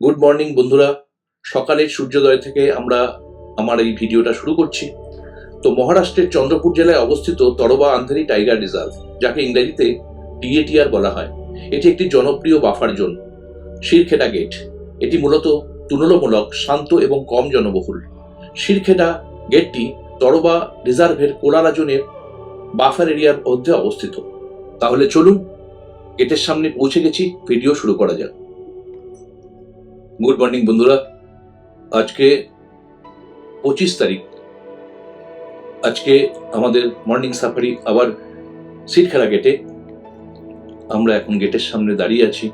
Good morning বন্ধুরা, সকালের সূর্যোদয় থেকে আমরা আমার এই ভিডিওটা শুরু করছি। তো মহারাষ্ট্রের চন্দ্রপুর জেলায় অবস্থিত তরবা আন্ধেরি টাইগার রিজার্ভ, যাকে ইংরেজিতে টিএটিআর বলা হয়, এটি একটি জনপ্রিয় বাফার জোন। শিরখেটা গেট, এটি মূলত তুলনামূলক শান্ত এবং কম জনবহুল। শিরখেটা গেটটি তরবা রিজার্ভের কোলারা জোনের বাফার এরিয়ার মধ্যে অবস্থিত। তাহলে চলুন, গেটের সামনে পৌঁছে গেছি, ভিডিও শুরু করা যাক। গুড মর্নিং বন্ধুরা, আজকে 25 তারিখ। আজকে আমাদের মর্নিং সাফারি আবার শিরখেটা গেটে। আমরা এখন গেটের সামনে দাঁড়িয়ে আছি।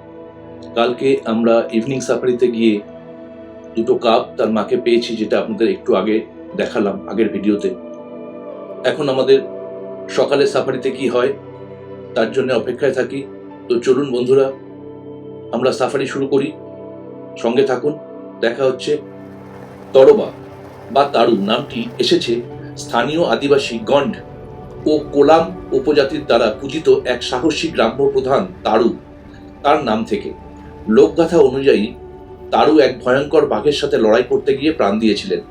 কালকে আমরা ইভিনিং সাফারিতে গিয়ে দুটো কাপ তার মাকে পেয়েছি, যেটা আপনাদের একটু আগে দেখালাম আগের ভিডিওতে। এখন আমাদের সকালের সাফারিতে কি হয় তার জন্য অপেক্ষায় থাকি। তো চলুন বন্ধুরা, আমরা সাফারি শুরু করি, সঙ্গে থাকুন। দেখা হচ্ছে। তরবা বা তাড়ু নামটি এসেছে স্থানীয় আদিবাসী গন্ড ও কোলাম উপজাতির দ্বারা পূজিত এক সাহসী গ্রাম্য প্রধান তাড়ু তার নাম থেকে। লোকগাথা অনুযায়ী তাড়ু এক ভয়ঙ্কর বাঘের সাথে লড়াই করতে গিয়ে প্রাণ দিয়েছিলেন।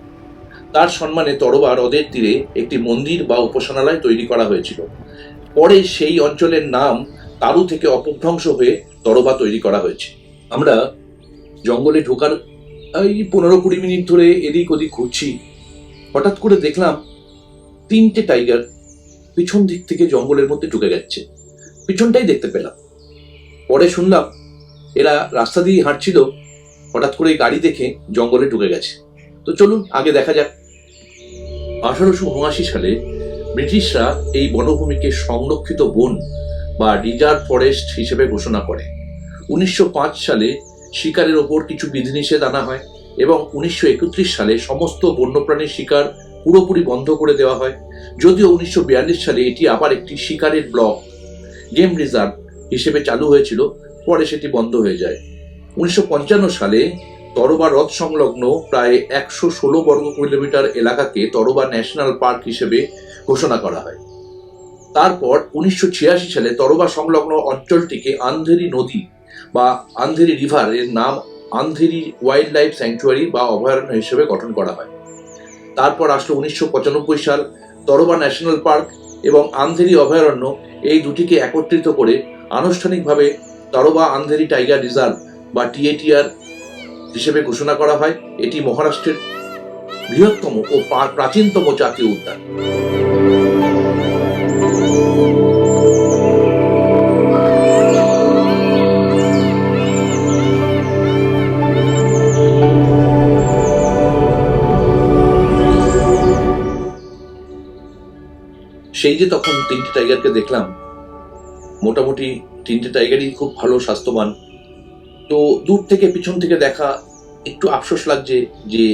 তার সম্মানে তরবা হ্রদের তীরে একটি মন্দির বা উপাসনালয় তৈরি করা হয়েছিল। পরে সেই অঞ্চলের নাম তাড়ু থেকে অপভ্রংশ হয়ে তরবা তৈরি করা হয়েছে। আমরা জঙ্গলে ঢোকার এই 15-20 মিনিট ধরে এদিক ওদিক ঘুরছি। হঠাৎ করে দেখলাম 3টে টাইগার পিছন দিক থেকে জঙ্গলের মধ্যে ঢুকে যাচ্ছে। পিছনটাই দেখতে পেলাম। পরে শুনলাম এরা রাস্তা দিয়ে হাঁটছিল, হঠাৎ করে গাড়ি দেখে জঙ্গলে ঢুকে গেছে। তো চলুন আগে দেখা যাক। 1879 সালে ব্রিটিশরা এই বনভূমিকে সংরক্ষিত বন বা রিজার্ভ ফরেস্ট হিসেবে ঘোষণা করে। 1905 সালে শিকারের ওপর কিছু বিধিনিষেধ আনা হয় এবং 1931 সালে সমস্ত বন্যপ্রাণীর শিকার পুরোপুরি বন্ধ করে দেওয়া হয়। যদিও 1942 সালে এটি আবার একটি শিকারের ব্লক গেম রিজার্ভ হিসেবে চালু হয়েছিল, পরে সেটি বন্ধ হয়ে যায়। 1955 সালে তরবা হ্রদ সংলগ্ন প্রায় 116 বর্গ কিলোমিটার এলাকাকে তরবা ন্যাশনাল পার্ক হিসেবে ঘোষণা করা হয়। তারপর 1986 সালে তরবা সংলগ্ন অঞ্চলটিকে আন্ধেরি নদী বা আন্ধেরি রিভার এর নাম আন্ধেরি ওয়াইল্ড লাইফ স্যাংচুয়ারি বা অভয়ারণ্য হিসেবে গঠন করা হয়। তারপর আসলো 1995 সাল। তরবা ন্যাশনাল পার্ক এবং আন্ধেরি অভয়ারণ্য এই দুটিকে একত্রিত করে আনুষ্ঠানিকভাবে তরবা আন্ধেরি টাইগার রিজার্ভ বা টিএটিআর হিসেবে ঘোষণা করা হয়। এটি মহারাষ্ট্রের বৃহত্তম ও প্রাচীনতম জাতীয় উদ্যান। সেই যে তখন 3টে টাইগারকে দেখলাম, মোটামুটি 3টে টাইগারই খুব ভালো স্বাস্থ্যবান। তো দূর থেকে পিছন থেকে দেখা একটু আফসোস লাগছে যে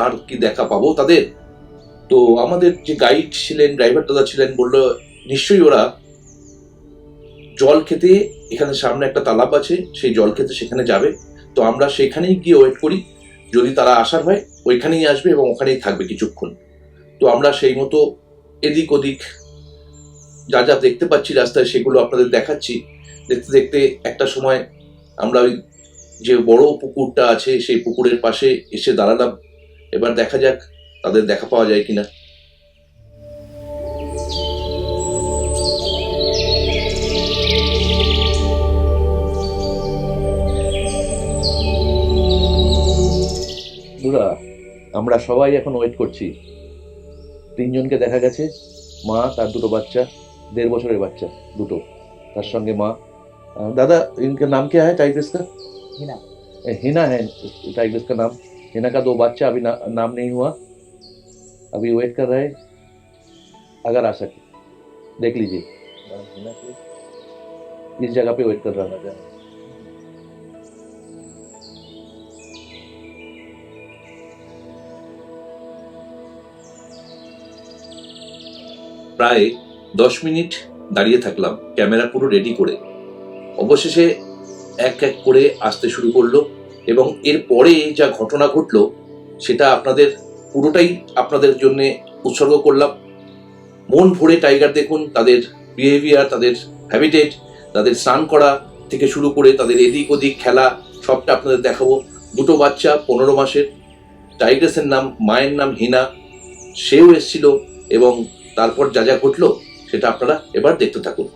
আর কি দেখা পাবো তাদের। তো আমাদের যে গাইড ছিলেন, ড্রাইভার দাদা ছিলেন, বললো নিশ্চয়ই ওরা জল খেতে, এখানে সামনে একটা তালাব আছে, সেই জল খেতে সেখানে যাবে। তো আমরা সেখানেই গিয়ে ওয়েট করি, যদি তারা আসার হয় ওইখানেই আসবে এবং ওখানেই থাকবে কিছুক্ষণ। তো আমরা সেই মতো এদিক ওদিক যা যা দেখতে পাচ্ছি রাস্তায় সেগুলো আপনাদের দেখাচ্ছি। দেখতে দেখতে একটা সময় আমরা ওই যে বড় পুকুরটা আছে সেই পুকুরের পাশে এসে দাঁড়ালাম। এবার দেখা যাক তাদের দেখা পাওয়া যায় কিনা। আমরা সবাই এখন ওয়েট করছি। 3জনকে দেখা গেছে, মা তার 2টো বাচ্চা, 1.5 বছরের বাচ্চা দুটো, তার সঙ্গে মা। दादा इनका नाम क्या है टाइगर्स का? हिना। हिना है टाइगर्स का नाम। हिना का 2 बच्चा, अभी नाम नहीं हुआ, अभी वेट कर रहे हैं। अगर आ सके देख लीजिए, इस जगह पे वेट कर रहा है। প্রায় 10 মিনিট দাঁড়িয়ে থাকলাম, ক্যামেরা পুরো রেডি করে। অবশেষে এক এক করে আসতে শুরু করলো এবং এর পরে যা ঘটনা ঘটলো সেটা আপনাদের পুরোটাই আপনাদের জন্য উৎসর্গ করলাম। মন ভরে টাইগার দেখুন, তাদের বিহেভিয়ার, তাদের হ্যাবিটেট, তাদের স্নান করা থেকে শুরু করে তাদের এদিক ওদিক খেলা সবটা আপনাদের দেখাবো। দুটো বাচ্চা 15 মাসের, টাইগ্রেসের নাম, মায়ের নাম হিনা, সেও এসেছিল, এবং তারপর যা যা ঘটলো সেটা আপনারা এবার দেখতে থাকুন।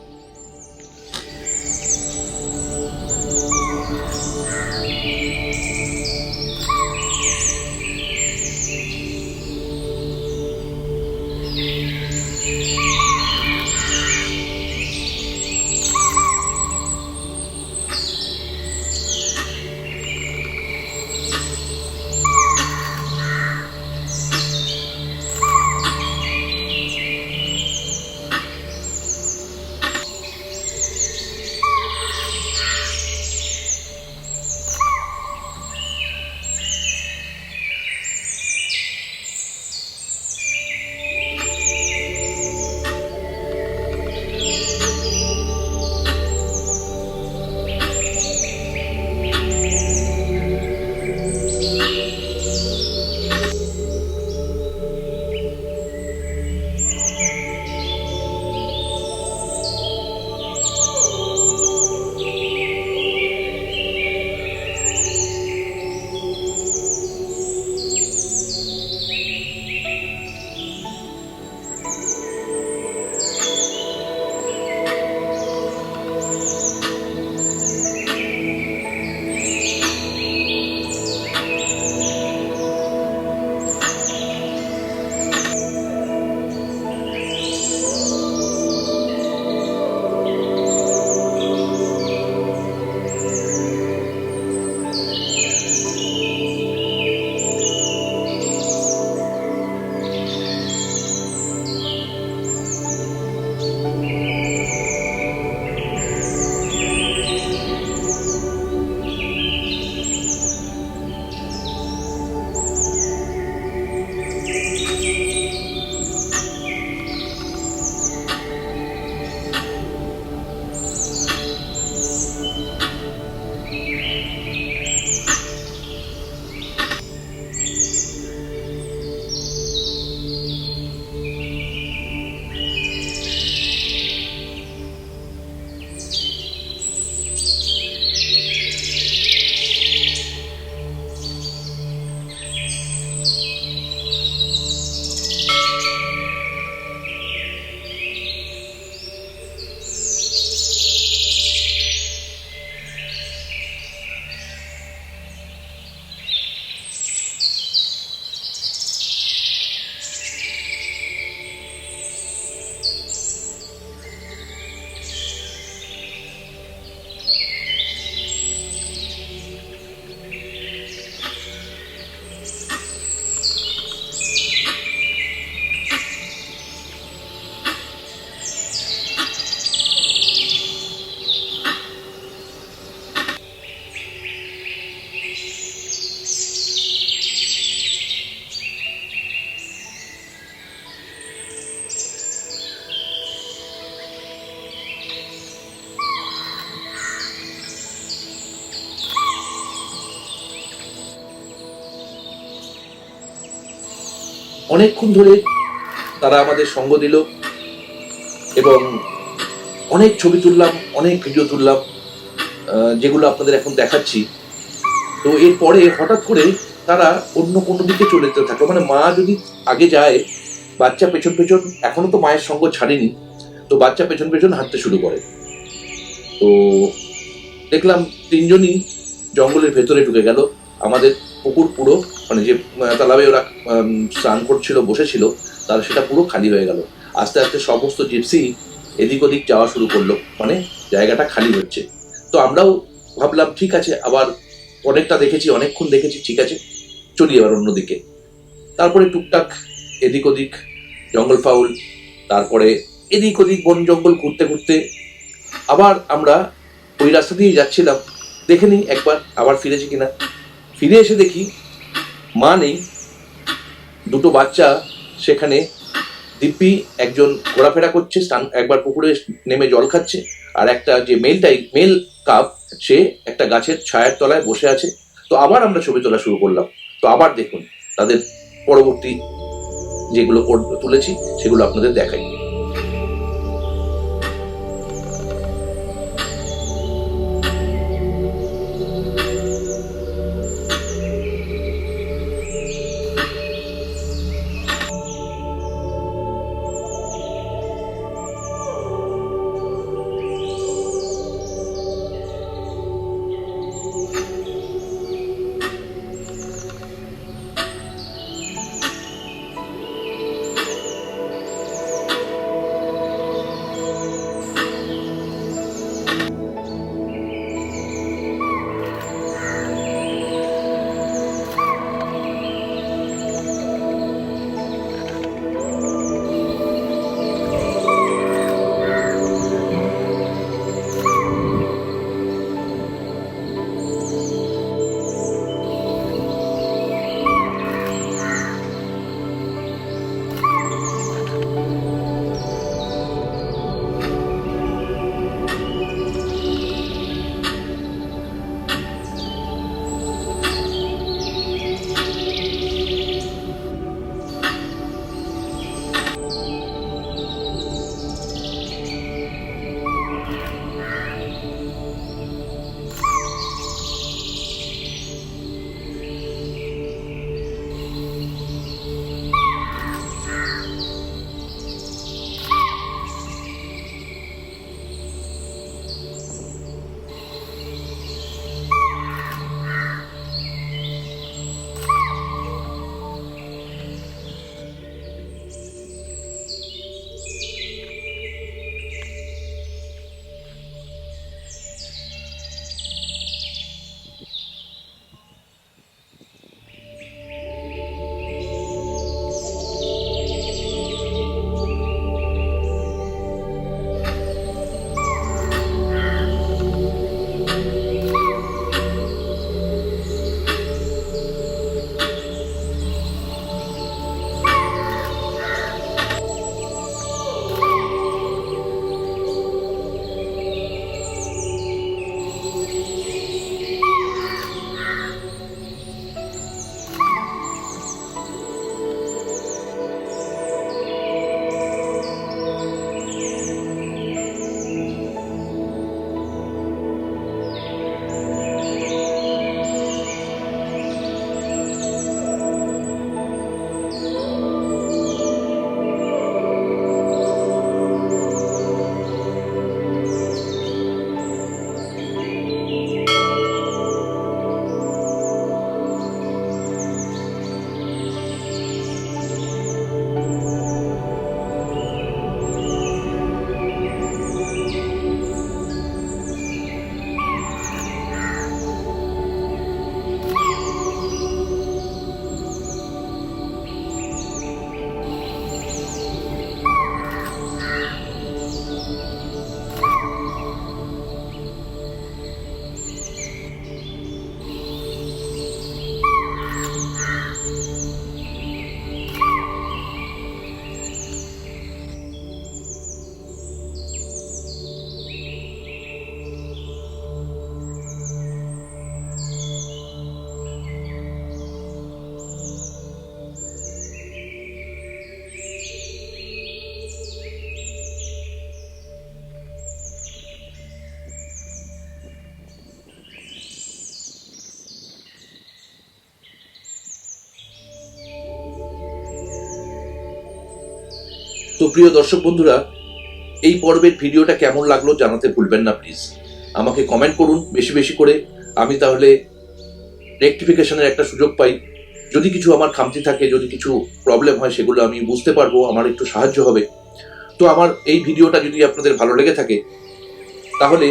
অনেকক্ষণ ধরে তারা আমাদের সঙ্গ দিল এবং অনেক ছবি তুললাম, অনেক ভিডিও তুললাম, যেগুলো আপনাদের এখন দেখাচ্ছি। তো এরপরে হঠাৎ করে তারা অন্য কোনো দিকে চলে যেতে থাকলো। মানে মা যদি আগে যায়, বাচ্চা পেছন পেছন, এখনো তো মায়ের সঙ্গ ছাড়েনি, তো বাচ্চা পেছন পেছন হাঁটতে শুরু করে। তো দেখলাম তিনজনই জঙ্গলের ভেতরে ঢুকে গেল। আমাদের পুকুর পুরো, মানে যে তালাবে ওরা স্নান করছিল, বসেছিল, তার সেটা পুরো খালি হয়ে গেল। আস্তে আস্তে সমস্ত জিপসি এদিক ওদিক যাওয়া শুরু করলো, মানে জায়গাটা খালি হচ্ছে। তো আমরাও ভাবলাম ঠিক আছে, আবার অনেকটা দেখেছি, অনেকক্ষণ দেখেছি, ঠিক আছে চলি এবার অন্যদিকে। তারপরে টুকটাক এদিক ওদিক জঙ্গল ফাউল, তারপরে এদিক ওদিক বন জঙ্গল ঘুরতে ঘুরতে আবার আমরা ওই রাস্তা দিয়ে যাচ্ছিলাম। দেখে নিই একবার আবার ফিরেছি কিনা। ফিরে এসে দেখি মা নেই, দুটো বাচ্চা সেখানে। দিব্যি একজন ঘোরাফেরা করছে, একবার পুকুরে নেমে জল খাচ্ছে, আর একটা যে মেল কাপ, সে একটা গাছের ছায়ার তলায় বসে আছে। তো আবার আমরা ছবি তোলা শুরু করলাম। তো আবার দেখুন তাদের পরবর্তী যেগুলো তুলেছি সেগুলো আপনাদের দেখাই। তো প্রিয় দর্শক বন্ধুরা, এই পর্বের ভিডিওটা কেমন লাগলো জানাতে ভুলবেন না প্লিজ। আমাকে কমেন্ট করুন বেশি বেশি করে, আমি তাহলে রেকটিফিকেশনের একটা সুযোগ পাই। যদি কিছু আমার খামতি থাকে, যদি কিছু প্রবলেম হয়, সেগুলো আমি বুঝতে পারবো, আমার একটু সাহায্য হবে। তো আমার এই ভিডিওটা যদি আপনাদের ভালো লেগে থাকে তাহলে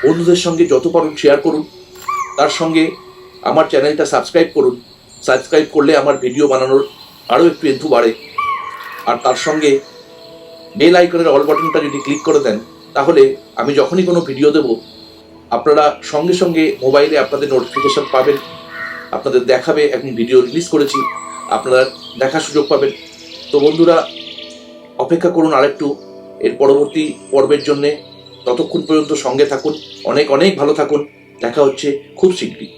বন্ধুদের সঙ্গে যত পারুন শেয়ার করুন, তার সঙ্গে আমার চ্যানেলটা সাবস্ক্রাইব করুন। সাবস্ক্রাইব করলে আমার ভিডিও বানানোর আরও একটু এন্থু বাড়ে। আর তার সঙ্গে বেল আইকনের অল বাটনটা যদি ক্লিক করে দেন তাহলে আমি যখনই কোনো ভিডিও দেব আপনারা সঙ্গে সঙ্গে মোবাইলে আপনাদের নোটিফিকেশন পাবেন, আপনাদের দেখাবে এখন ভিডিও রিলিজ করেছি, আপনারা দেখার সুযোগ পাবেন। তো বন্ধুরা, অপেক্ষা করুন আরেকটু এর পরবর্তী পর্বের জন্যে। ততক্ষণ পর্যন্ত সঙ্গে থাকুন, অনেক অনেক ভালো থাকুন। দেখা হচ্ছে খুব শীঘ্রই।